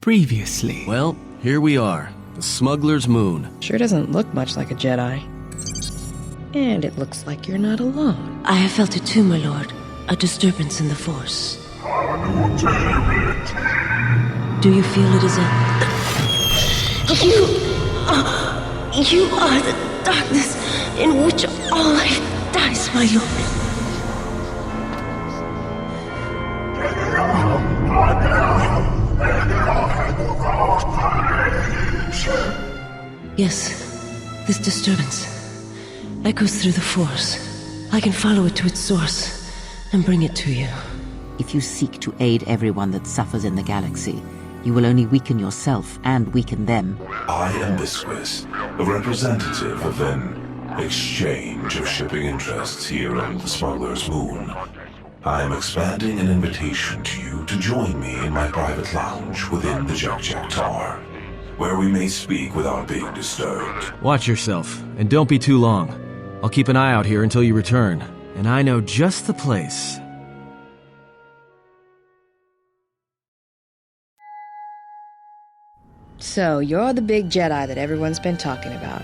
previously. Well, here we are. The Smuggler's Moon. Sure doesn't look much like a Jedi. And it looks like you're not alone. I have felt it too, my lord. A disturbance in the Force. Do you feel it is a... You are the darkness in which all life dies, my lord. Yes, this disturbance echoes through the Force. I can follow it to its source and bring it to you. If you seek to aid everyone that suffers in the galaxy, you will only weaken yourself and weaken them. I am Visquis, a representative of an exchange of shipping interests here on the Smuggler's Moon. I am expanding an invitation to you to join me in my private lounge within the Tar, where we may speak without being disturbed. Watch yourself, and don't be too long. I'll keep an eye out here until you return, and I know just the place. So, you're the big Jedi that everyone's been talking about.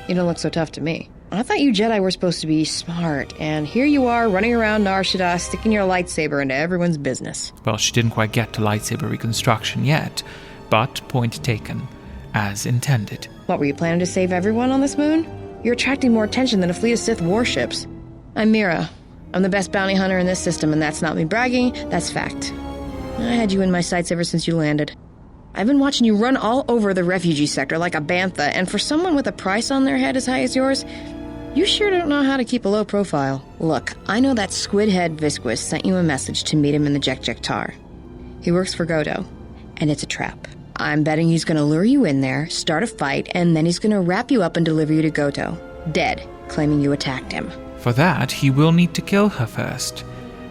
You don't look so tough to me. I thought you Jedi were supposed to be smart, and here you are running around Nar Shaddaa sticking your lightsaber into everyone's business. Well, she didn't quite get to lightsaber reconstruction yet, but point taken, as intended. What, were you planning to save everyone on this moon? You're attracting more attention than a fleet of Sith warships. I'm Mira. I'm the best bounty hunter in this system, and that's not me bragging, that's fact. I had you in my sights ever since you landed. I've been watching you run all over the refugee sector like a bantha, and for someone with a price on their head as high as yours, you sure don't know how to keep a low profile. Look, I know that squid-head Visquis sent you a message to meet him in the Tar. He works for Goto, and it's a trap. I'm betting he's gonna lure you in there, start a fight, and then he's gonna wrap you up and deliver you to Goto, dead, claiming you attacked him. For that, he will need to kill her first,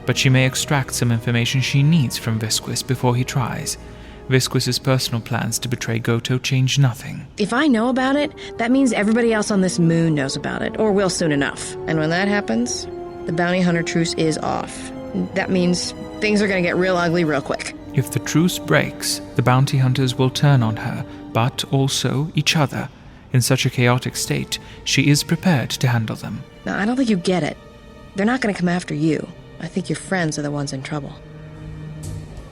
but she may extract some information she needs from Visquis before he tries. Visquis' personal plans to betray Goto change nothing. If I know about it, that means everybody else on this moon knows about it, or will soon enough. And when that happens, the bounty hunter truce is off. That means things are gonna get real ugly real quick. If the truce breaks, the bounty hunters will turn on her, but also each other. In such a chaotic state, she is prepared to handle them. Now, I don't think you get it. They're not gonna come after you. I think your friends are the ones in trouble.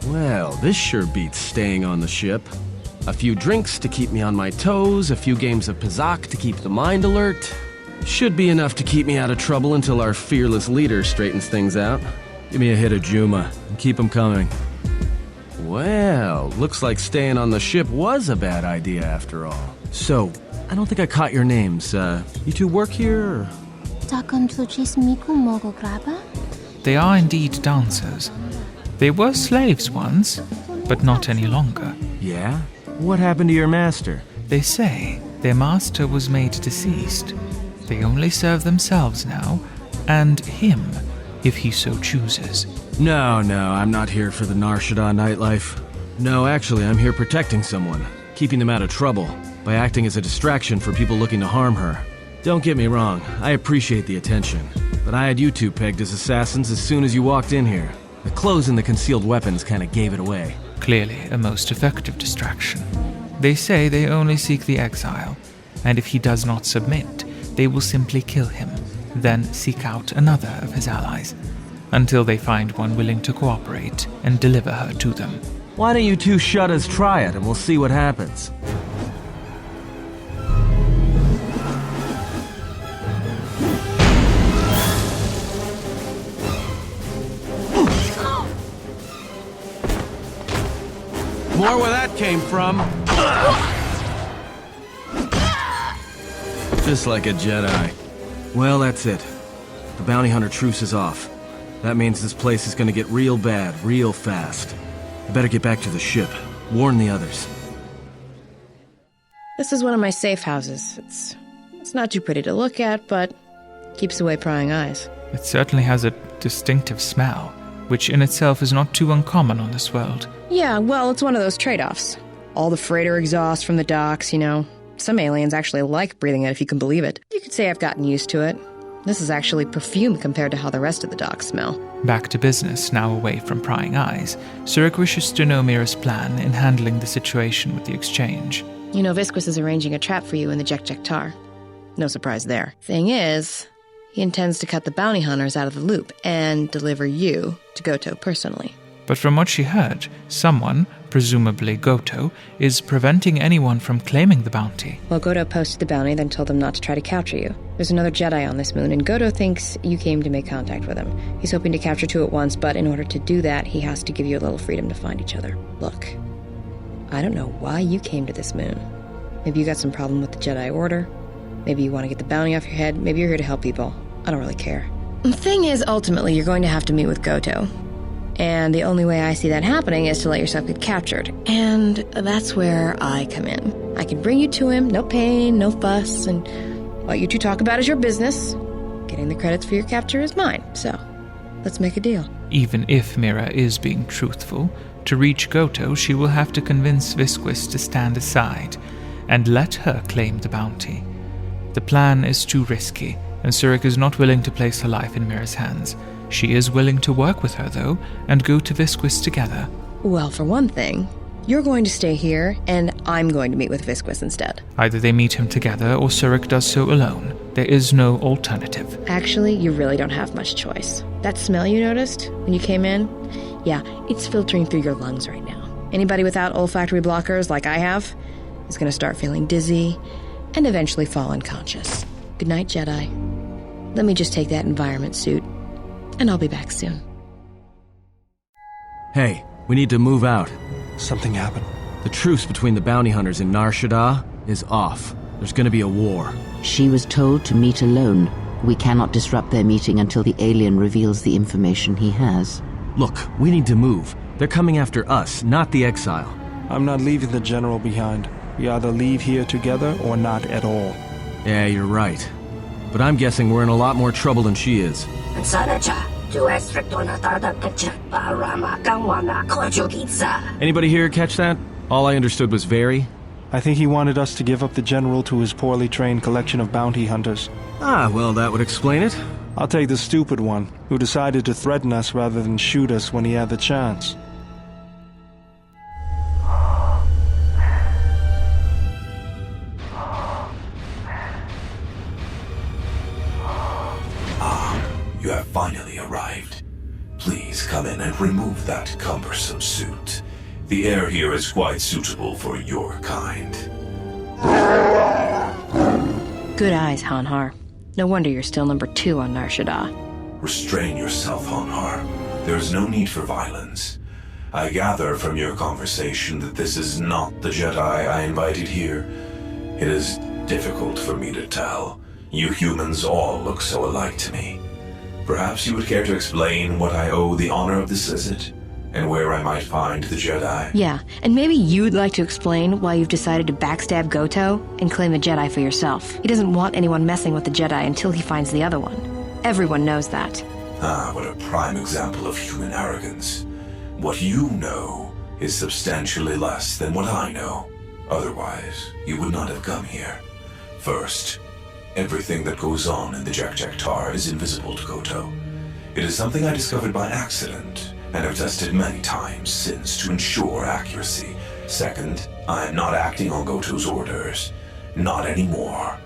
Well, this sure beats staying on the ship. A few drinks to keep me on my toes, a few games of Pazaak to keep the mind alert. Should be enough to keep me out of trouble until our fearless leader straightens things out. Give me a hit of Juma, and keep them coming. Well, looks like staying on the ship was a bad idea after all. So, I don't think I caught your names. You two work here, or? They are indeed dancers. They were slaves once, but not any longer. Yeah? What happened to your master? They say their master was made deceased. They only serve themselves now, and him, if he so chooses. No, I'm not here for the Nar Shaddaa nightlife. No, actually, I'm here protecting someone, keeping them out of trouble, by acting as a distraction for people looking to harm her. Don't get me wrong, I appreciate the attention, but I had you two pegged as assassins as soon as you walked in here. The clothes and the concealed weapons kind of gave it away. Clearly a most effective distraction. They say they only seek the exile, and if he does not submit, they will simply kill him, then seek out another of his allies, until they find one willing to cooperate and deliver her to them. Why don't you two Shuddas try it and we'll see what happens? More where that came from. Just like a Jedi. Well, that's it. The bounty hunter truce is off. That means this place is gonna get real bad, real fast. I better get back to the ship. Warn the others. This is one of my safe houses. It's not too pretty to look at, but keeps away prying eyes. It certainly has a distinctive smell, which in itself is not too uncommon on this world. Yeah, well, it's one of those trade-offs. All the freighter exhaust from the docks, you know. Some aliens actually like breathing it, if you can believe it. You could say I've gotten used to it. This is actually perfume compared to how the rest of the docks smell. Back to business, now away from prying eyes, Surik wishes to know Mira's plan in handling the situation with the exchange. You know, Visquis is arranging a trap for you in the Jekjektar. No surprise there. Thing is, he intends to cut the bounty hunters out of the loop and deliver you to Goto personally. But from what she heard, someone, presumably Goto, is preventing anyone from claiming the bounty. Well, Goto posted the bounty, then told them not to try to capture you. There's another Jedi on this moon, and Goto thinks you came to make contact with him. He's hoping to capture two at once, but in order to do that, he has to give you a little freedom to find each other. Look, I don't know why you came to this moon. Maybe you got some problem with the Jedi Order. Maybe you want to get the bounty off your head. Maybe you're here to help people. I don't really care. The thing is, ultimately, you're going to have to meet with Goto. And the only way I see that happening is to let yourself get captured. And that's where I come in. I can bring you to him, no pain, no fuss, and what you two talk about is your business. Getting the credits for your capture is mine, so let's make a deal. Even if Mira is being truthful, to reach Goto, she will have to convince Visquis to stand aside and let her claim the bounty. The plan is too risky, and Surik is not willing to place her life in Mira's hands. She is willing to work with her, though, and go to Visquis together. Well, for one thing, you're going to stay here, and I'm going to meet with Visquis instead. Either they meet him together, or Surik does so alone. There is no alternative. Actually, you really don't have much choice. That smell you noticed when you came in? Yeah, it's filtering through your lungs right now. Anybody without olfactory blockers, like I have, is going to start feeling dizzy and eventually fall unconscious. Good night, Jedi. Let me just take that environment suit, and I'll be back soon. Hey, we need to move out. Something happened. The truce between the bounty hunters and Nar Shaddaa is off. There's gonna be a war. She was told to meet alone. We cannot disrupt their meeting until the alien reveals the information he has. Look, we need to move. They're coming after us, not the exile. I'm not leaving the General behind. We either leave here together or not at all. Yeah, you're right. But I'm guessing we're in a lot more trouble than she is. Anybody here catch that? All I understood was very. I think he wanted us to give up the General to his poorly trained collection of bounty hunters. Ah, well, that would explain it. I'll take the stupid one, who decided to threaten us rather than shoot us when he had the chance. You have finally arrived. Please come in and remove that cumbersome suit. The air here is quite suitable for your kind. Good eyes, Hanhar. No wonder you're still number 2 on Nar Shaddaa. Restrain yourself, Hanhar. There is no need for violence. I gather from your conversation that this is not the Jedi I invited here. It is difficult for me to tell. You humans all look so alike to me. Perhaps you would care to explain what I owe the honor of this visit, and where I might find the Jedi? Yeah, and maybe you'd like to explain why you've decided to backstab Goto and claim the Jedi for yourself. He doesn't want anyone messing with the Jedi until he finds the other one. Everyone knows that. Ah, what a prime example of human arrogance. What you know is substantially less than what I know. Otherwise, you would not have come here. First, everything that goes on in the Jekjektar is invisible to Goto. It is something I discovered by accident, and have tested many times since to ensure accuracy. Second, I am not acting on Goto's orders. Not anymore.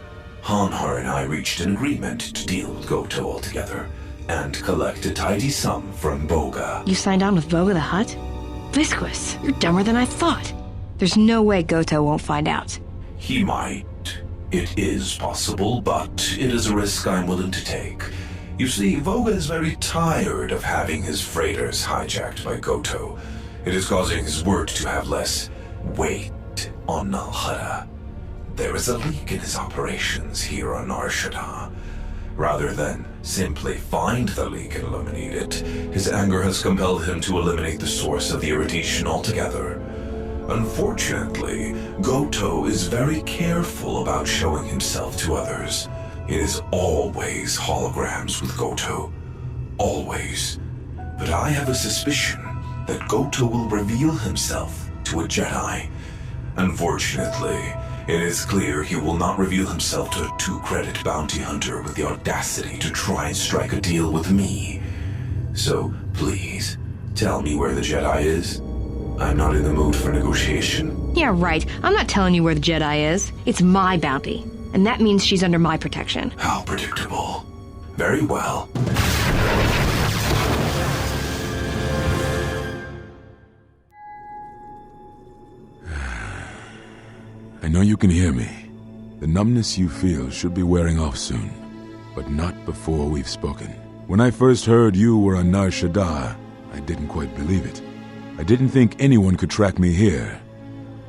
Hanhar and I reached an agreement to deal with Goto altogether, and collect a tidy sum from Boga. You signed on with Boga the Hutt? Visquis, you're dumber than I thought. There's no way Goto won't find out. He might. It is possible, but it is a risk I'm willing to take. You see, Voga is very tired of having his freighters hijacked by Goto. It is causing his word to have less weight on Nal Hutta. There is a leak in his operations here on Nar Shaddaa. Rather than simply find the leak and eliminate it, his anger has compelled him to eliminate the source of the irritation altogether. Unfortunately, Goto is very careful about showing himself to others. It is always holograms with Goto. Always. But I have a suspicion that Goto will reveal himself to a Jedi. Unfortunately, It is clear he will not reveal himself to a 2-credit bounty hunter with the audacity to try and strike a deal with me. So, please, tell me where the Jedi is. I'm not in the mood for negotiation. Yeah, right. I'm not telling you where the Jedi is. It's my bounty. And that means she's under my protection. How predictable. Very well. I know you can hear me. The numbness you feel should be wearing off soon, but not before we've spoken. When I first heard you were on Nar Shaddaa, I didn't quite believe it. I didn't think anyone could track me here,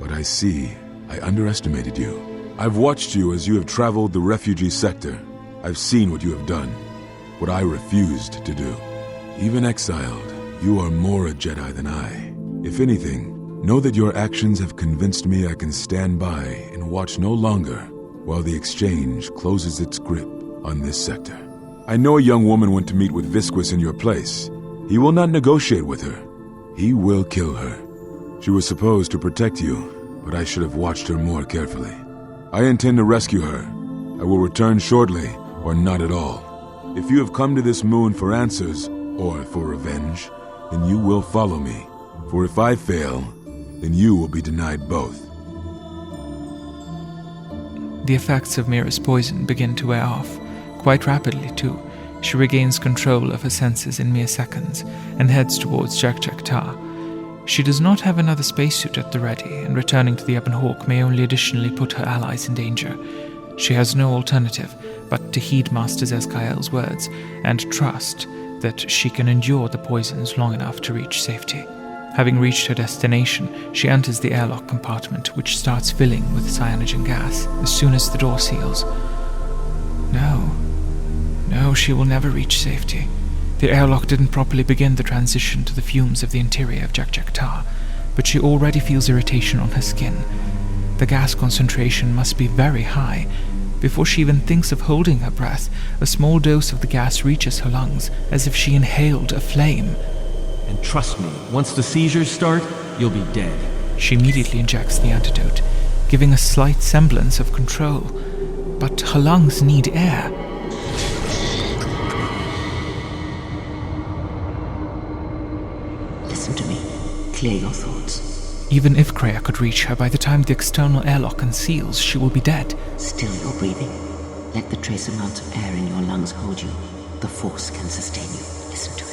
but I see I underestimated you. I've watched you as you have traveled the refugee sector. I've seen what you have done, what I refused to do. Even exiled, you are more a Jedi than I. If anything, know that your actions have convinced me I can stand by and watch no longer while the exchange closes its grip on this sector. I know a young woman went to meet with Visquis in your place. He will not negotiate with her. He will kill her. She was supposed to protect you, but I should have watched her more carefully. I intend to rescue her. I will return shortly, or not at all. If you have come to this moon for answers, or for revenge, then you will follow me. For if I fail, then you will be denied both. The effects of Mira's poison begin to wear off, quite rapidly too. She regains control of her senses in mere seconds and heads towards Jagdjak-Ta. She does not have another spacesuit at the ready, and returning to the Ebon Hawk may only additionally put her allies in danger. She has no alternative but to heed Master Zezkael's words and trust that she can endure the poisons long enough to reach safety. Having reached her destination, she enters the airlock compartment, which starts filling with cyanogen gas as soon as the door seals. No, she will never reach safety. The airlock didn't properly begin the transition to the fumes of the interior of Jagdjak-Ta, but she already feels irritation on her skin. The gas concentration must be very high. Before she even thinks of holding her breath, a small dose of the gas reaches her lungs, as if she inhaled a flame. And trust me, once the seizures start, you'll be dead. She immediately injects the antidote, giving a slight semblance of control. But her lungs need air. Listen to me. Clear your thoughts. Even if Kreia could reach her, by the time the external airlock unseals, she will be dead. Still you're breathing. Let the trace amounts of air in your lungs hold you. The Force can sustain you. Listen to it.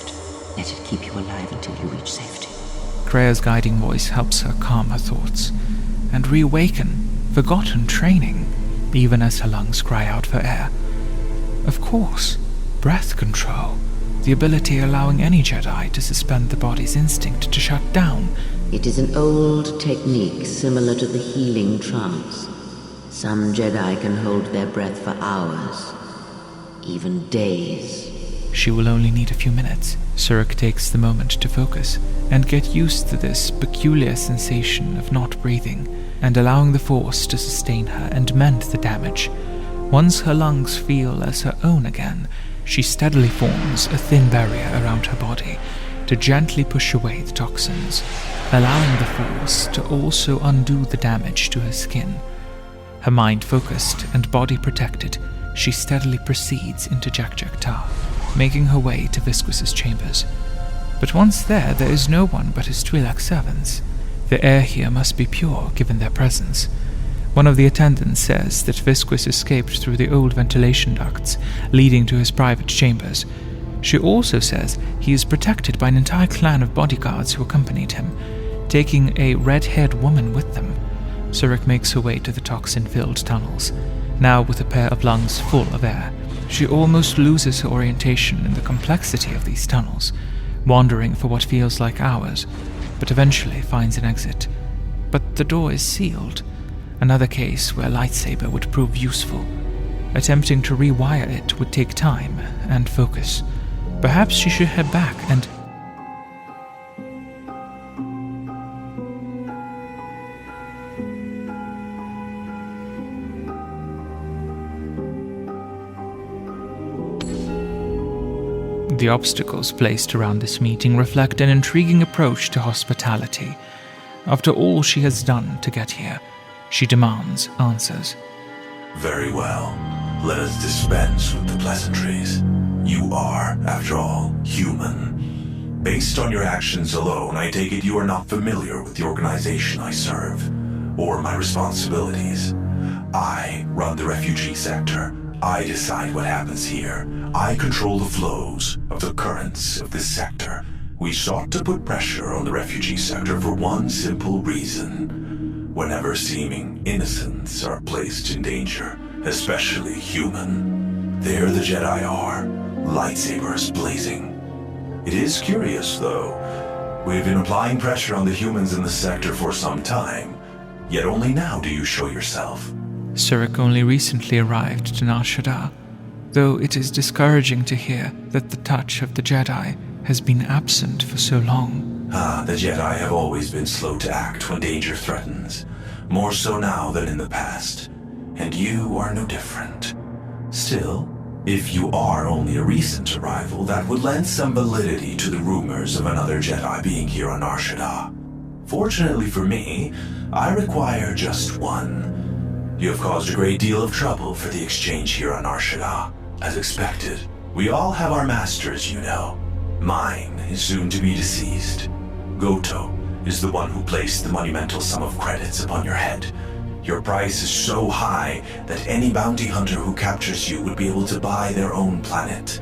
Let it keep you alive until you reach safety. Kreia's guiding voice helps her calm her thoughts and reawaken forgotten training, even as her lungs cry out for air. Of course, breath control, the ability allowing any Jedi to suspend the body's instinct to shut down. It is an old technique similar to the healing trance. Some Jedi can hold their breath for hours, even days. She will only need a few minutes. Surik takes the moment to focus and get used to this peculiar sensation of not breathing and allowing the Force to sustain her and mend the damage. Once her lungs feel as her own again, she steadily forms a thin barrier around her body to gently push away the toxins, allowing the Force to also undo the damage to her skin. Her mind focused and body protected, she steadily proceeds into Jagdjak-Ta, making her way to Visquis' chambers. But once there is no one but his Twi'lek servants. The air here must be pure, given their presence. One of the attendants says that Visquis escaped through the old ventilation ducts leading to his private chambers. She also says he is protected by an entire clan of bodyguards who accompanied him, taking a red-haired woman with them. Surik makes her way to the toxin-filled tunnels, now with a pair of lungs full of air. She almost loses her orientation in the complexity of these tunnels, wandering for what feels like hours, but eventually finds an exit. But the door is sealed, another case where a lightsaber would prove useful. Attempting to rewire it would take time and focus. Perhaps she should head back and... The obstacles placed around this meeting reflect an intriguing approach to hospitality. After all she has done to get here, She demands answers. Very well. Let us dispense with the pleasantries. You are, after all, human. Based on your actions alone, I take it you are not familiar with the organization I serve, or my responsibilities. I run the refugee sector. I decide what happens here. I control the flows of the currents of this sector. We sought to put pressure on the refugee sector for one simple reason. Whenever seeming innocents are placed in danger, especially human, there the Jedi are, lightsabers blazing. It is curious, though. We've been applying pressure on the humans in the sector for some time, yet only now do you show yourself. Surik only recently arrived to Nar Shaddaa, though it is discouraging to hear that the touch of the Jedi has been absent for so long. The Jedi have always been slow to act when danger threatens, more so now than in the past, and you are no different. Still, if you are only a recent arrival, that would lend some validity to the rumors of another Jedi being here on Nar Shaddaa. Fortunately for me, I require just one. You have caused a great deal of trouble for the exchange here on Nar Shaddaa. As expected, we all have our masters, you know. Mine is soon to be deceased. Goto is the one who placed the monumental sum of credits upon your head. Your price is so high that any bounty hunter who captures you would be able to buy their own planet.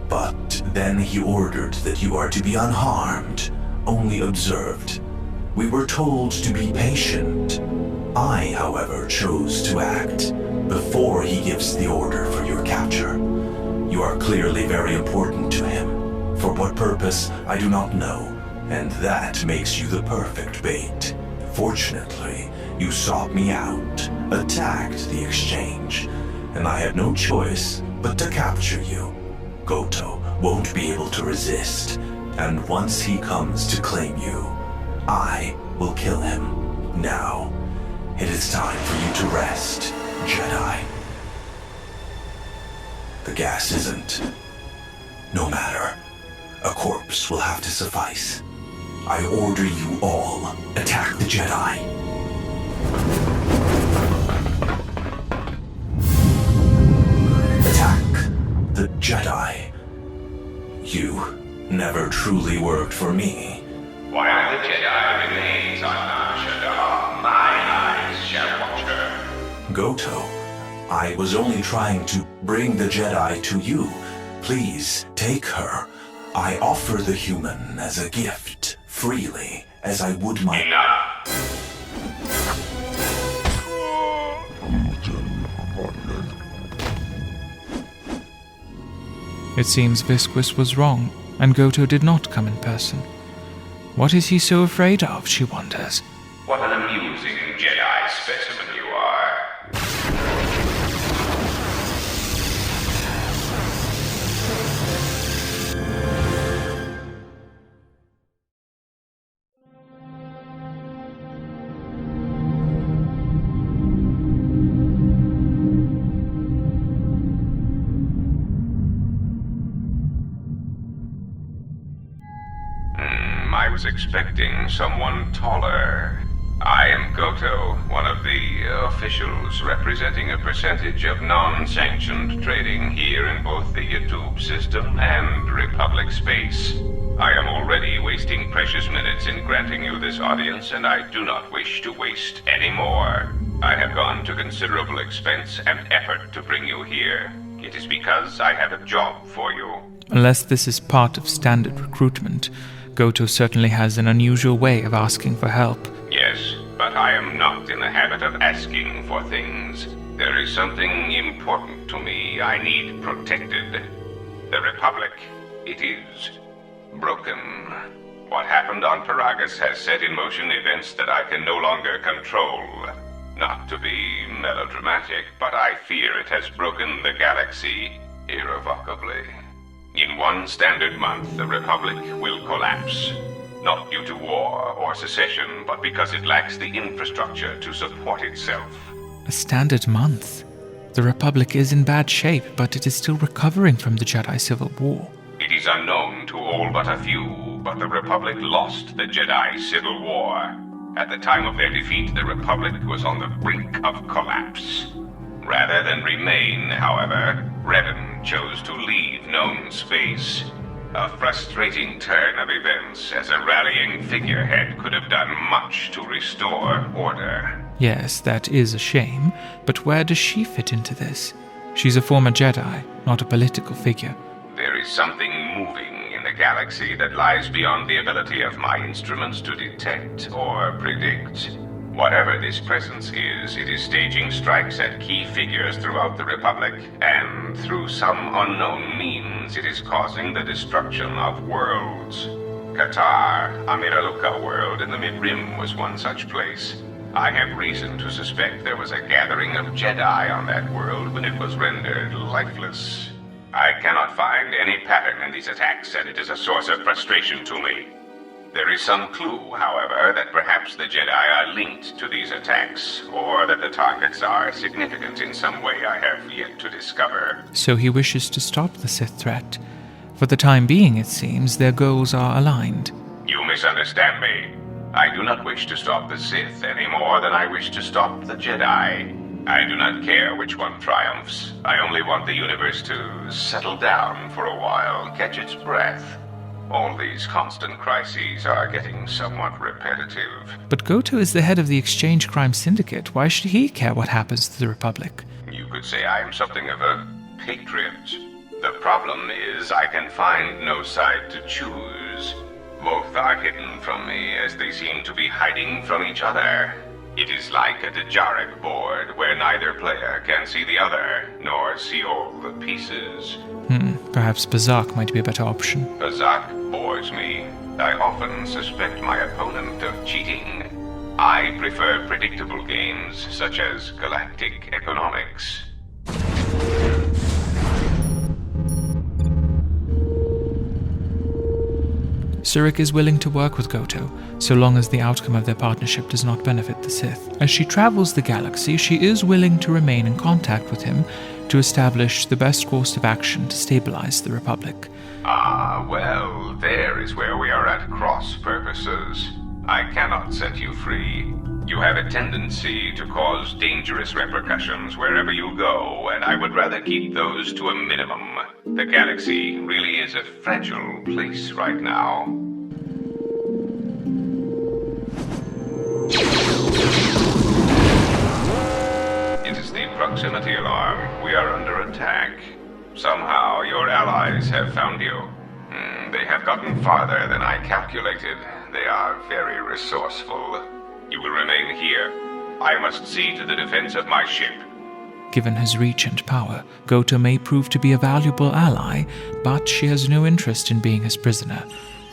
But then he ordered that you are to be unharmed, only observed. We were told to be patient. I, however, chose to act before he gives the order for your capture. You are clearly very important to him. For what purpose, I do not know, and that makes you the perfect bait. Fortunately, you sought me out, attacked the exchange, and I had no choice but to capture you. Goto won't be able to resist, and once he comes to claim you, I will kill him. Now, it is time for you to rest, Jedi. The gas isn't. No matter. A corpse will have to suffice. I order you all, attack the Jedi. Attack the Jedi. You never truly worked for me. While the Jedi remains on Nar Shaddaa, my eyes shall watch her. Goto, I was only trying to bring the Jedi to you. Please, take her. I offer the human as a gift, freely, as I would my... Enough! It seems Visquis was wrong, and Goto did not come in person. What is he so afraid of, she wonders. What an amusing Jedi specimen you are. I was expecting someone taller. I am Goto, one of the officials representing a percentage of non-sanctioned trading here in both the YouTube system and Republic space. I am already wasting precious minutes in granting you this audience, and I do not wish to waste any more. I have gone to considerable expense and effort to bring you here. It is because I have a job for you. Unless this is part of standard recruitment, Goto certainly has an unusual way of asking for help. Yes, but I am not in the habit of asking for things. There is something important to me I need protected. The Republic, it is broken. What happened on Paragus has set in motion events that I can no longer control. Not to be melodramatic, but I fear it has broken the galaxy irrevocably. In one standard month, the Republic will collapse. Not due to war or secession, but because it lacks the infrastructure to support itself. A standard month? The Republic is in bad shape, but it is still recovering from the Jedi Civil War. It is unknown to all but a few, but the Republic lost the Jedi Civil War. At the time of their defeat, the Republic was on the brink of collapse. Rather than remain, however, Revan chose to leave known space. A frustrating turn of events, as a rallying figurehead could have done much to restore order. Yes, that is a shame, but where does she fit into this? She's a former Jedi, not a political figure. There is something moving in the galaxy that lies beyond the ability of my instruments to detect or predict. Whatever this presence is, it is staging strikes at key figures throughout the Republic, and through some unknown means, it is causing the destruction of worlds. KOTOR, a Miraluka world in the Mid-Rim, was one such place. I have reason to suspect there was a gathering of Jedi on that world when it was rendered lifeless. I cannot find any pattern in these attacks, and it is a source of frustration to me. There is some clue, however, that perhaps the Jedi are linked to these attacks, or that the targets are significant in some way I have yet to discover. So he wishes to stop the Sith threat. For the time being, it seems, their goals are aligned. You misunderstand me. I do not wish to stop the Sith any more than I wish to stop the Jedi. I do not care which one triumphs. I only want the universe to settle down for a while, catch its breath. All these constant crises are getting somewhat repetitive. But Goto is the head of the Exchange Crime Syndicate. Why should he care what happens to the Republic? You could say I am something of a patriot. The problem is I can find no side to choose. Both are hidden from me, as they seem to be hiding from each other. It is like a derived board, where neither player can see the other, nor see all the pieces. Perhaps Pazaak might be a better option. Pazaak bores me. I often suspect my opponent of cheating. I prefer predictable games, such as galactic economics. Surik is willing to work with Goto, so long as the outcome of their partnership does not benefit the Sith. As she travels the galaxy, she is willing to remain in contact with him to establish the best course of action to stabilize the Republic. Well, there is where we are at cross purposes. I cannot set you free. You have a tendency to cause dangerous repercussions wherever you go, and I would rather keep those to a minimum. The galaxy really is a fragile place right now. It is the proximity alarm. We are under attack. Somehow your allies have found you. They have gotten farther than I calculated. They are very resourceful. You will remain here. I must see to the defense of my ship. Given his reach and power, Goto may prove to be a valuable ally, but she has no interest in being his prisoner.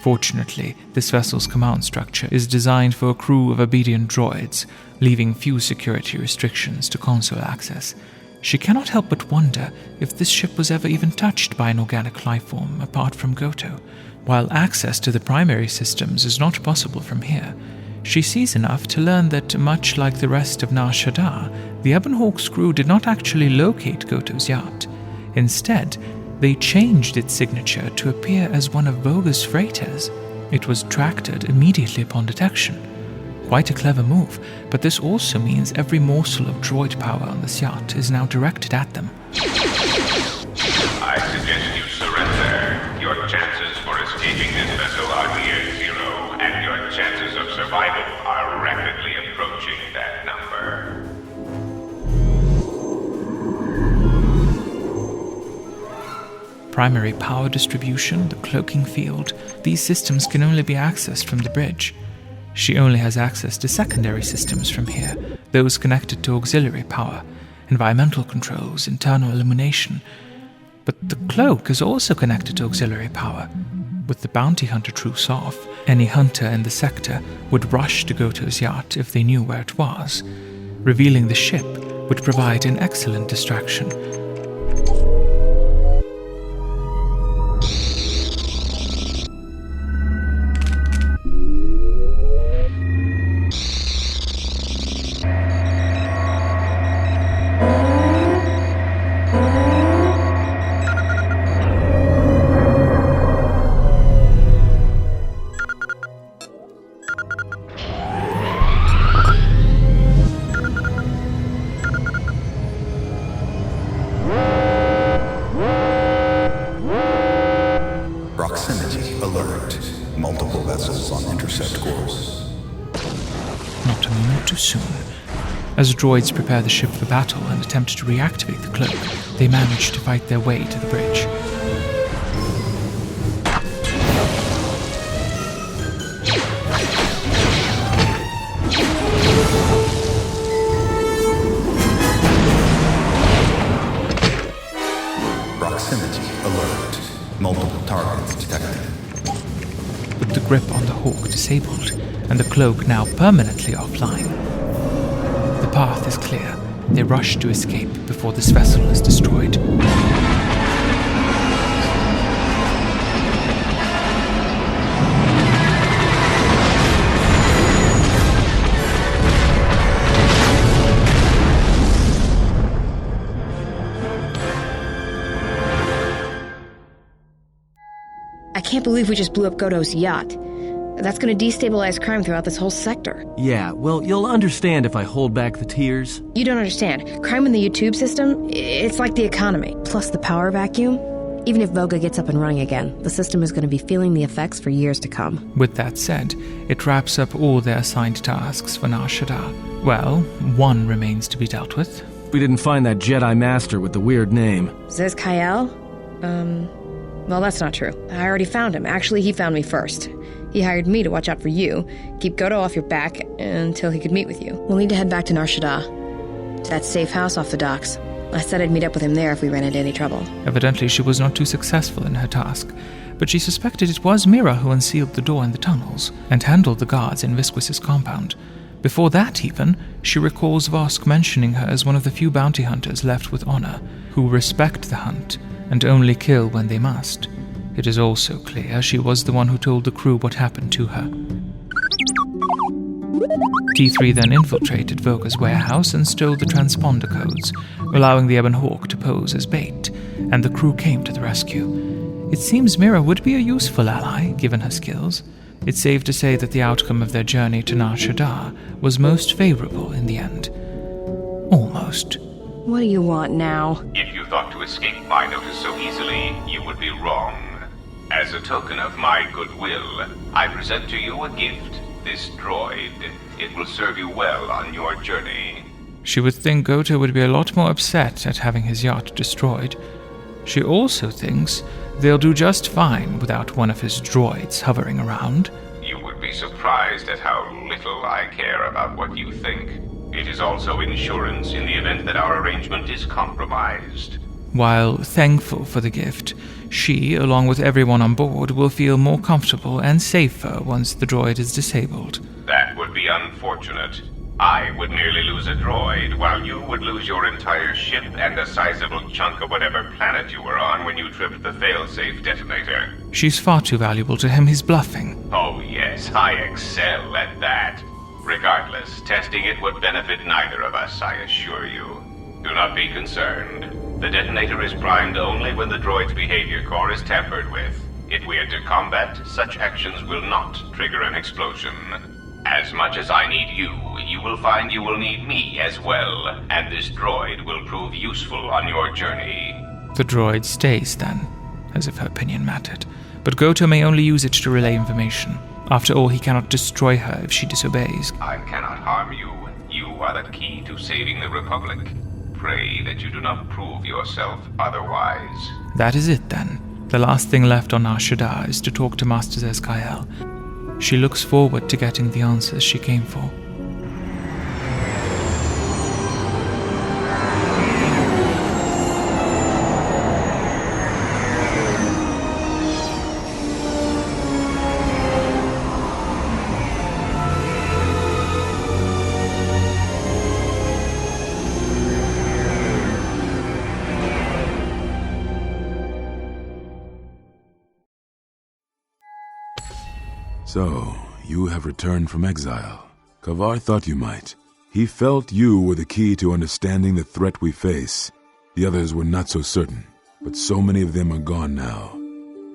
Fortunately, this vessel's command structure is designed for a crew of obedient droids, leaving few security restrictions to console access. She cannot help but wonder if this ship was ever even touched by an organic lifeform apart from Goto. While access to the primary systems is not possible from here, she sees enough to learn that, much like the rest of Nar Shaddaa, the Ebon Hawk's crew did not actually locate Goto's yacht. Instead, they changed its signature to appear as one of Voga's freighters. It was tracked immediately upon detection. Quite a clever move, but this also means every morsel of droid power on this yacht is now directed at them. I suggest you surrender. Your chances for escaping this vessel are near zero, and your chances of survival are rapidly approaching that number. Primary power distribution, the cloaking field, these systems can only be accessed from the bridge. She only has access to secondary systems from here, those connected to auxiliary power, environmental controls, internal illumination. But the cloak is also connected to auxiliary power. With the bounty hunter truce off, any hunter in the sector would rush to Goto's yacht if they knew where it was. Revealing the ship would provide an excellent distraction. As droids prepare the ship for battle and attempt to reactivate the cloak, they manage to fight their way to the bridge. Proximity alert. Multiple targets detected. With the grip on the Hawk disabled, and the cloak now permanently offline, the path is clear. They rush to escape before this vessel is destroyed. I can't believe we just blew up Goto's yacht. That's going to destabilize crime throughout this whole sector. Yeah, well, you'll understand if I hold back the tears. You don't understand. Crime in the YouTube system, it's like the economy. Plus the power vacuum. Even if Voga gets up and running again, the system is going to be feeling the effects for years to come. With that said, it wraps up all their assigned tasks for Nar Shaddaa. Well, one remains to be dealt with. We didn't find that Jedi Master with the weird name. Zez-Kyle? Well, that's not true. I already found him. Actually, he found me first. He hired me to watch out for you, keep Goto off your back until he could meet with you. We'll need to head back to Nar Shaddaa, to that safe house off the docks. I said I'd meet up with him there if we ran into any trouble. Evidently, she was not too successful in her task, but she suspected it was Mira who unsealed the door in the tunnels and handled the guards in Visquis' compound. Before that even, she recalls Vosk mentioning her as one of the few bounty hunters left with honor, who respect the hunt and only kill when they must. It is also clear she was the one who told the crew what happened to her. T3 then infiltrated Voga's warehouse and stole the transponder codes, allowing the Ebon Hawk to pose as bait, and the crew came to the rescue. It seems Mira would be a useful ally, given her skills. It's safe to say that the outcome of their journey to Nar Shaddaa was most favorable in the end. Almost. What do you want now? If you thought to escape my notice so easily, you would be wrong. As a token of my goodwill, I present to you a gift, this droid. It will serve you well on your journey. She would think Goto would be a lot more upset at having his yacht destroyed. She also thinks they'll do just fine without one of his droids hovering around. You would be surprised at how little I care about what you think. It is also insurance in the event that our arrangement is compromised. While thankful for the gift, she, along with everyone on board, will feel more comfortable and safer once the droid is disabled. That would be unfortunate. I would merely lose a droid, while you would lose your entire ship and a sizable chunk of whatever planet you were on when you tripped the failsafe detonator. She's far too valuable to him, he's bluffing. Oh yes, I excel at that. Regardless, testing it would benefit neither of us, I assure you. Do not be concerned. The detonator is primed only when the droid's behavior core is tampered with. If we enter combat, such actions will not trigger an explosion. As much as I need you, you will find you will need me as well, and this droid will prove useful on your journey. The droid stays then, as if her opinion mattered. But Goto may only use it to relay information. After all, he cannot destroy her if she disobeys. I cannot harm you. You are the key to saving the Republic. Pray that you do not prove yourself otherwise. That is it then. The last thing left on Nar Shaddaa is to talk to Master Zez-Kyle. She looks forward to getting the answers she came for. So, you have returned from exile. Kavar thought you might. He felt you were the key to understanding the threat we face. The others were not so certain, but so many of them are gone now,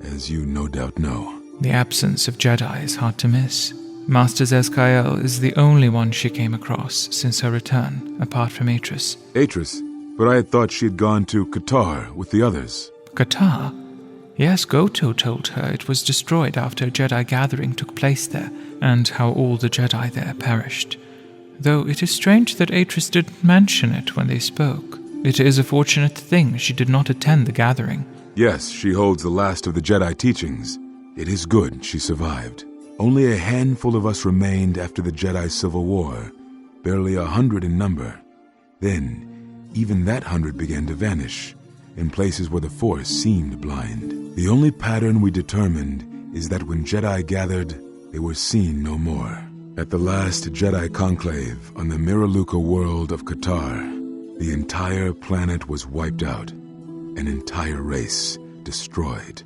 as you no doubt know. The absence of Jedi is hard to miss. Master Zez-Kyle is the only one she came across since her return, apart from Atris. Atris? But I had thought she had gone to KOTOR with the others. KOTOR? Yes, Goto told her it was destroyed after a Jedi gathering took place there, and how all the Jedi there perished. though it is strange that Atris didn't mention it when they spoke. It is a fortunate thing she did not attend the gathering. Yes, she holds the last of the Jedi teachings. It is good she survived. Only a handful of us remained after the Jedi Civil War, barely 100 in number. Then, even that 100 began to vanish, in places where the Force seemed blind. The only pattern we determined is that when Jedi gathered, they were seen no more. At the last Jedi conclave on the Mira world of KOTOR, the entire planet was wiped out, an entire race destroyed,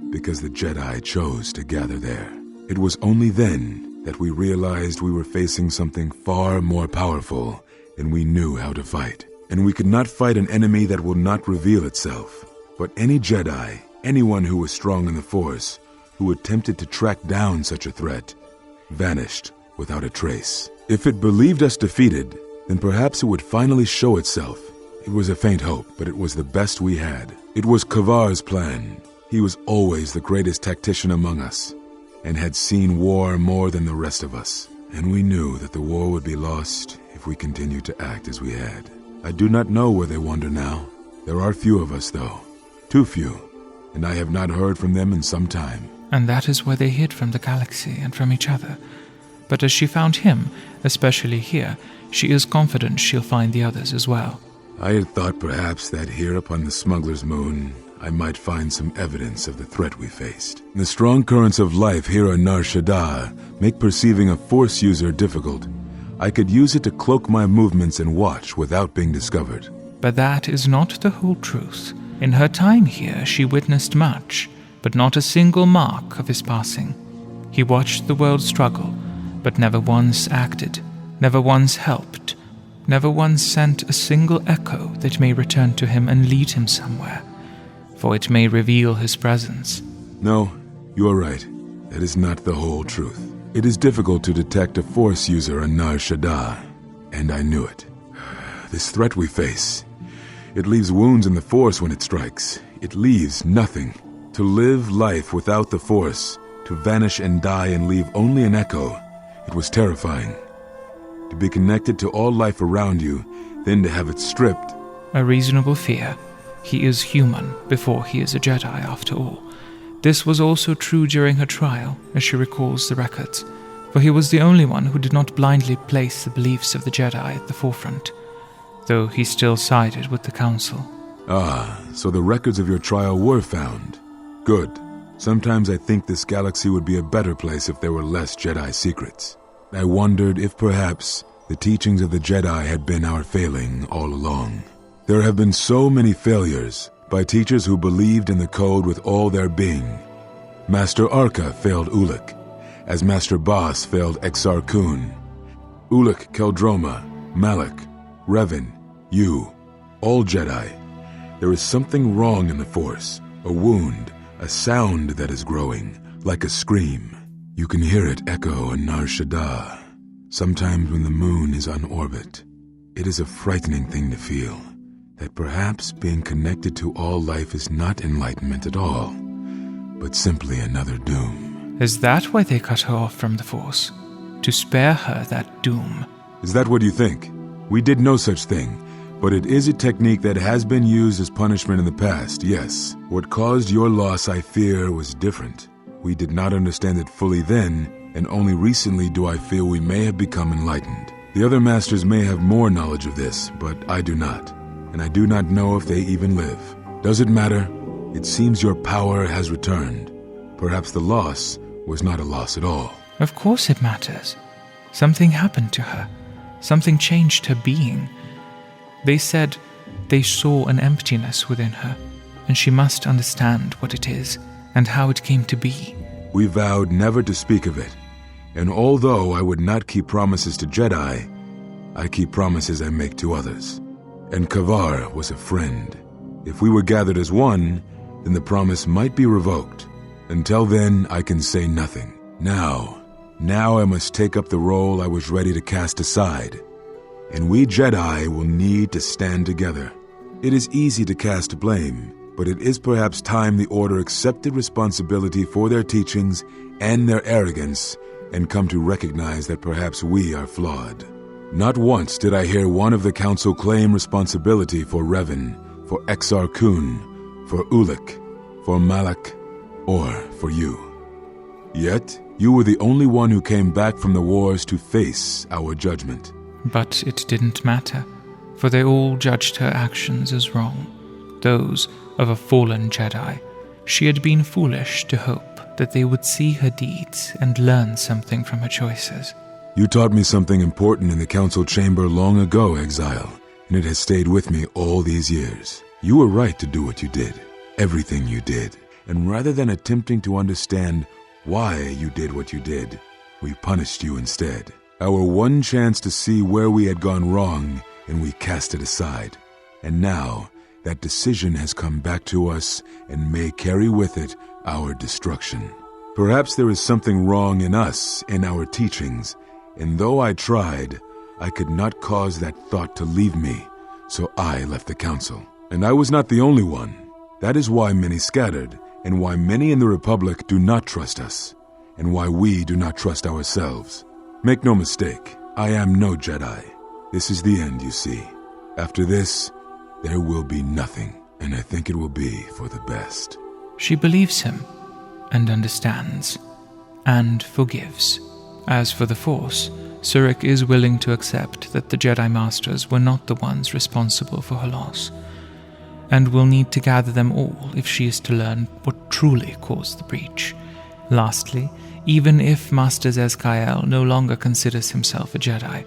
because the Jedi chose to gather there. It was only then that we realized we were facing something far more powerful than we knew how to fight. And we could not fight an enemy that will not reveal itself. But any Jedi, anyone who was strong in the Force, who attempted to track down such a threat, vanished without a trace. If it believed us defeated, then perhaps it would finally show itself. It was a faint hope, but it was the best we had. It was Kavar's plan. He was always the greatest tactician among us, and had seen war more than the rest of us. And we knew that the war would be lost if we continued to act as we had. I do not know where they wander now. There are few of us, though. Too few, and I have not heard from them in some time. And that is where they hid from the galaxy and from each other. But as she found him, especially here, she is confident she'll find the others as well. I had thought perhaps that here upon the smuggler's moon, I might find some evidence of the threat we faced. The strong currents of life here on Nar Shaddaa make perceiving a Force user difficult. I could use it to cloak my movements and watch without being discovered. But that is not the whole truth. In her time here, she witnessed much, but not a single mark of his passing. He watched the world struggle, but never once acted, never once helped, never once sent a single echo that may return to him and lead him somewhere, for it may reveal his presence. No, you are right. That is not the whole truth. It is difficult to detect a Force user on Nar Shaddaa, and I knew it. This threat we face, it leaves wounds in the Force when it strikes. It leaves nothing. To live life without the Force, to vanish and die and leave only an echo, it was terrifying. To be connected to all life around you, then to have it stripped. A reasonable fear. He is human before he is a Jedi, after all. This was also true during her trial, as she recalls the records, for he was the only one who did not blindly place the beliefs of the Jedi at the forefront, though he still sided with the Council. Ah, so the records of your trial were found. Good. Sometimes I think this galaxy would be a better place if there were less Jedi secrets. I wondered if perhaps the teachings of the Jedi had been our failing all along. There have been so many failures by teachers who believed in the code with all their being. Master Arca failed Ulic, as Master Boss failed Exar Kun. Ulic, Keldroma, Malak, Revan, you, all Jedi. There is something wrong in the Force, a wound, a sound that is growing, like a scream. You can hear it echo on Nar Shaddaa, sometimes when the moon is on orbit. It is a frightening thing to feel, that perhaps being connected to all life is not enlightenment at all, but simply another doom. Is that why they cut her off from the Force? To spare her that doom? Is that what you think? We did no such thing, but it is a technique that has been used as punishment in the past, yes. What caused your loss, I fear, was different. We did not understand it fully then, and only recently do I feel we may have become enlightened. The other masters may have more knowledge of this, but I do not. And I do not know if they even live. Does it matter? It seems your power has returned. Perhaps the loss was not a loss at all. Of course it matters. Something happened to her. Something changed her being. They said they saw an emptiness within her, and she must understand what it is and how it came to be. We vowed never to speak of it, and although I would not keep promises to Jedi, I keep promises I make to others. And Kavar was a friend. If we were gathered as one, then the promise might be revoked. Until then, I can say nothing. Now I must take up the role I was ready to cast aside. And we Jedi will need to stand together. It is easy to cast blame, but it is perhaps time the Order accepted responsibility for their teachings and their arrogance, and come to recognize that perhaps we are flawed. Not once did I hear one of the Council claim responsibility for Revan, for Exar Kun, for Ulik, for Malak, or for you. Yet, you were the only one who came back from the wars to face our judgment. But it didn't matter, for they all judged her actions as wrong, those of a fallen Jedi. She had been foolish to hope that they would see her deeds and learn something from her choices. You taught me something important in the Council chamber long ago, Exile, and it has stayed with me all these years. You were right to do what you did, everything you did, and rather than attempting to understand why you did what you did, we punished you instead. Our one chance to see where we had gone wrong, and we cast it aside. And now, that decision has come back to us and may carry with it our destruction. Perhaps there is something wrong in us, in our teachings, and though I tried, I could not cause that thought to leave me, so I left the Council. And I was not the only one. That is why many scattered, and why many in the Republic do not trust us, and why we do not trust ourselves. Make no mistake, I am no Jedi. This is the end, you see. After this, there will be nothing, and I think it will be for the best. She believes him, and understands, and forgives. As for the Force, Surik is willing to accept that the Jedi Masters were not the ones responsible for her loss, and will need to gather them all if she is to learn what truly caused the breach. Lastly, even if Master Zez-Kaiel no longer considers himself a Jedi,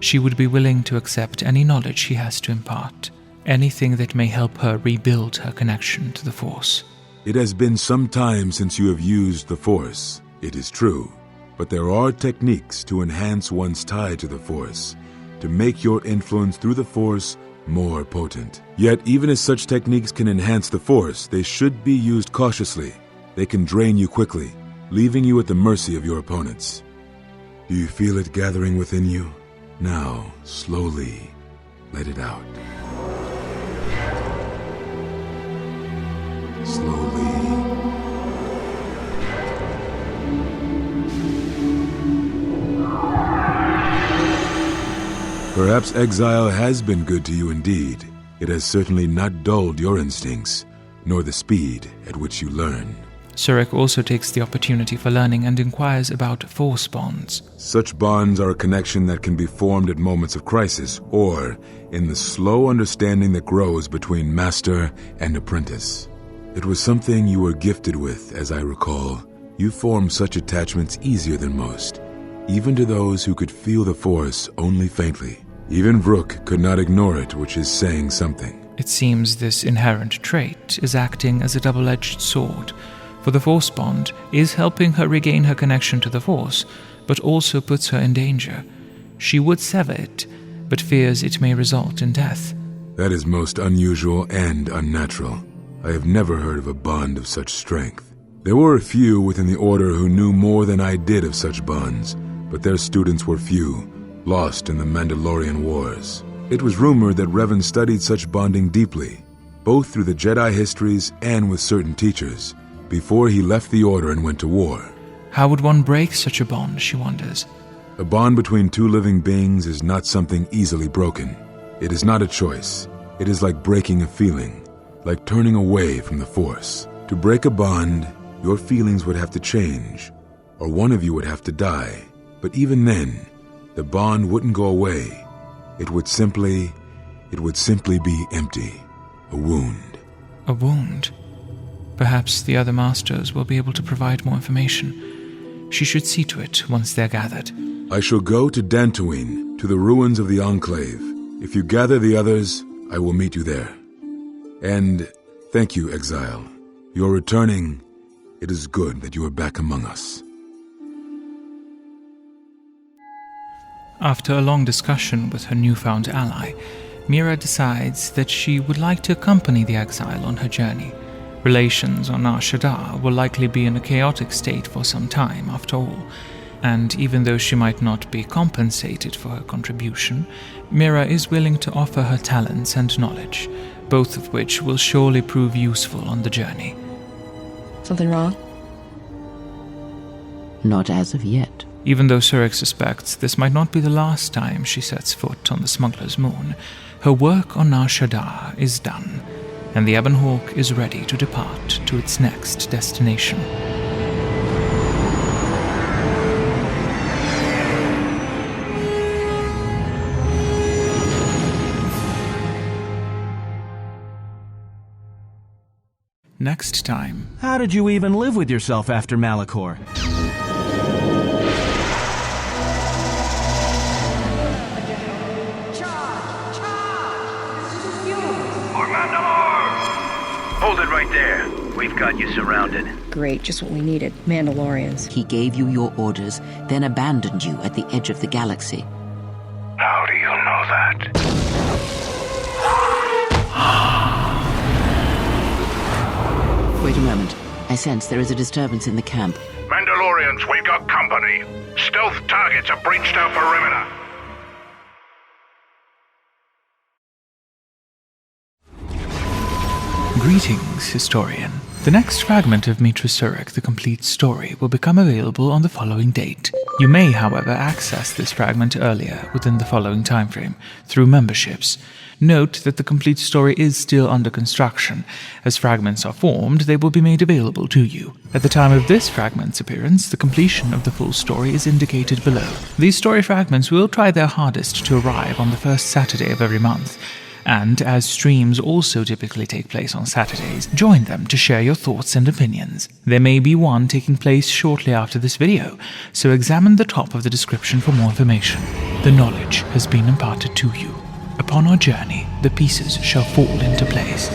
she would be willing to accept any knowledge he has to impart, anything that may help her rebuild her connection to the Force. It has been some time since you have used the Force, it is true, but there are techniques to enhance one's tie to the Force, to make your influence through the Force more potent. Yet, even as such techniques can enhance the Force, they should be used cautiously. They can drain you quickly, leaving you at the mercy of your opponents. Do you feel it gathering within you? Now, slowly, let it out. Slowly. Perhaps exile has been good to you indeed. It has certainly not dulled your instincts, nor the speed at which you learn. Surik also takes the opportunity for learning and inquires about Force bonds. Such bonds are a connection that can be formed at moments of crisis, or in the slow understanding that grows between master and apprentice. It was something you were gifted with, as I recall. You formed such attachments easier than most, even to those who could feel the Force only faintly. Even Vrook could not ignore it, which is saying something. It seems this inherent trait is acting as a double-edged sword, for the Force bond is helping her regain her connection to the Force, but also puts her in danger. She would sever it, but fears it may result in death. That is most unusual and unnatural. I have never heard of a bond of such strength. There were a few within the Order who knew more than I did of such bonds, but their students were few, lost in the Mandalorian Wars. It was rumored that Revan studied such bonding deeply, both through the Jedi histories and with certain teachers, before he left the Order and went to war. How would one break such a bond, she wonders. A bond between two living beings is not something easily broken. It is not a choice. It is like breaking a feeling, like turning away from the Force. To break a bond, your feelings would have to change, or one of you would have to die. But even then, the bond wouldn't go away. It would simply be empty. A wound. A wound? Perhaps the other masters will be able to provide more information. She should see to it once they're gathered. I shall go to Dantooine, to the ruins of the Enclave. If you gather the others, I will meet you there. And thank you, Exile. You're returning. It is good that you are back among us. After a long discussion with her newfound ally, Mira decides that she would like to accompany the exile on her journey. Relations on Nar Shaddaa will likely be in a chaotic state for some time, after all, and even though she might not be compensated for her contribution, Mira is willing to offer her talents and knowledge, both of which will surely prove useful on the journey. Something wrong? Not as of yet. Even though Surik suspects this might not be the last time she sets foot on the smuggler's moon, her work on Nar Shaddaa is done, and the Ebon Hawk is ready to depart to its next destination. Next time. How did you even live with yourself after Malachor? Hold it right there. We've got you surrounded. Great, just what we needed. Mandalorians. He gave you your orders, then abandoned you at the edge of the galaxy. How do you know that? Wait a moment. I sense there is a disturbance in the camp. Mandalorians, we've got company. Stealth targets have breached our perimeter. Greetings, historian. The next fragment of Meetra Surik, the complete story, will become available on the following date. You may, however, access this fragment earlier within the following timeframe through memberships. Note that the complete story is still under construction. As fragments are formed, they will be made available to you. At the time of this fragment's appearance, the completion of the full story is indicated below. These story fragments will try their hardest to arrive on the first Saturday of every month. And as streams also typically take place on Saturdays, join them to share your thoughts and opinions. There may be one taking place shortly after this video, so examine the top of the description for more information. The knowledge has been imparted to you. Upon our journey, the pieces shall fall into place.